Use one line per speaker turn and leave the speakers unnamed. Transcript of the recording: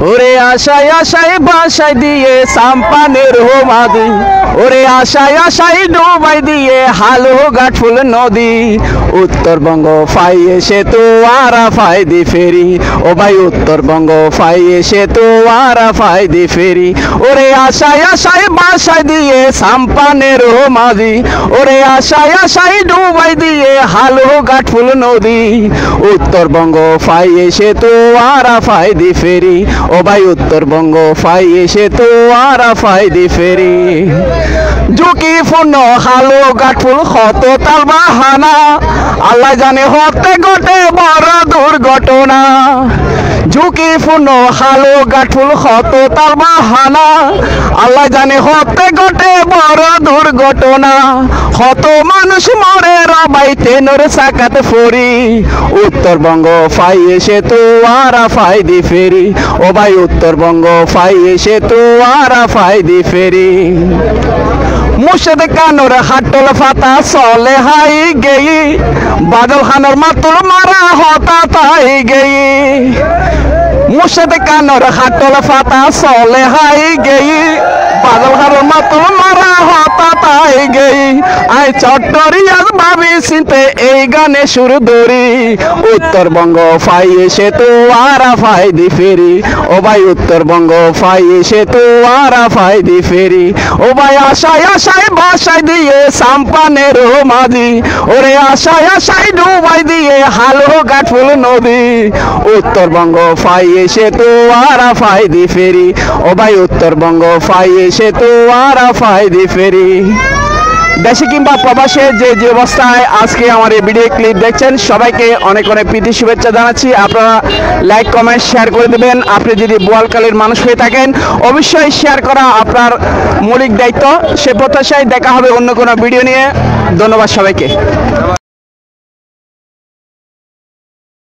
ওরে আশায় আশায় বাসায় দিয়ে সাম্পানের হোমাদি, ওরে আশায় আশায় ডুবাই দিয়ে হালো গাঠফুল নদী। উত্তরবঙ্গ ফাই এসে তো আরা ফায়দি ফেরি, ও ভাই উত্তরবঙ্গ ফাই এসে তো আরা ফায়দি ফেরি। ওরে আশায় আশায় বাসায় দিয়ে সাম্পানের হোমাদি, ওরে আশায় আশায় ডুবাই দিয়ে হালো গাঠফুল নদী। উত্তরবঙ্গ ফাই এসে তো আরা ফায়দি ফেরি, ও ভাই উত্তরবঙ্গ ফাই এসে তো আরা ফায়দি ফেরি। ঝুঁকিপূর্ণ হালো গাঠফুল কত তাল বাহানা, আল্লাহ জানে হতে ঘটে বড় দুর্ঘটনা। ঝুঁকিপূর্ণ হালো গাঠফুল কত তাল বাহানা, আল্লাহ জানে হতে ঘটে বড় দুর্ঘটনা। কত মানুষ মরে রবাই তেনর সাকাত ফরি, উত্তরবঙ্গ ফাই এসে তো আরা ফায়দি ফেরি, ও ভাই উত্তরবঙ্গ ফাই এসে তো আরা ফায়দি ফেরি। মুর্শিদ কানুর হাটল ফাতা চলে হাই গেই, বাদল খানোর মাতুল মারা হতা তাই গেই। মুর্শিদ কানুর হাটল ফাতা চলে হাই গেই, বাদল খানোর মাতুল মারা হতা তাই গেই। আই চট্টরিয়াল ভাবি চিনতে এই গানে সুর ধরি, উত্তরবঙ্গ ফাই এসে তো আরা ফায়দি ফেরি, ও ভাই উত্তরবঙ্গ ফাই এসে তো আরা ফায়দি ফেরি। ও ভাই আশায় আশায় বাসায় দিয়ে সাম্পানের মাঝি, ওরে আশায় আশায় ডুবাই দিয়ে হালো গাঠফুল নদী। উত্তরবঙ্গ ফাই এসে তো আরা ফায়দি ফেরি, ও ভাই উত্তরবঙ্গ ফাই এসে তো আরা ফায়দি ফেরি। দেশে কিংবা প্রবাসে যে যে অবস্থায় আজকে আমার এই ভিডিও ক্লিপ দেখছেন, সবাইকে অনেক অনেক প্রীতি শুভেচ্ছা জানাচ্ছি। আপনারা লাইক কমেন্ট শেয়ার করে দেবেন। আপনি যদি বোয়ালখালীর মানুষ হয়ে থাকেন, অবশ্যই শেয়ার করা আপনার মৌলিক দায়িত্ব। সে প্রত্যাশায় দেখা হবে অন্য কোনো ভিডিও নিয়ে। ধন্যবাদ সবাইকে।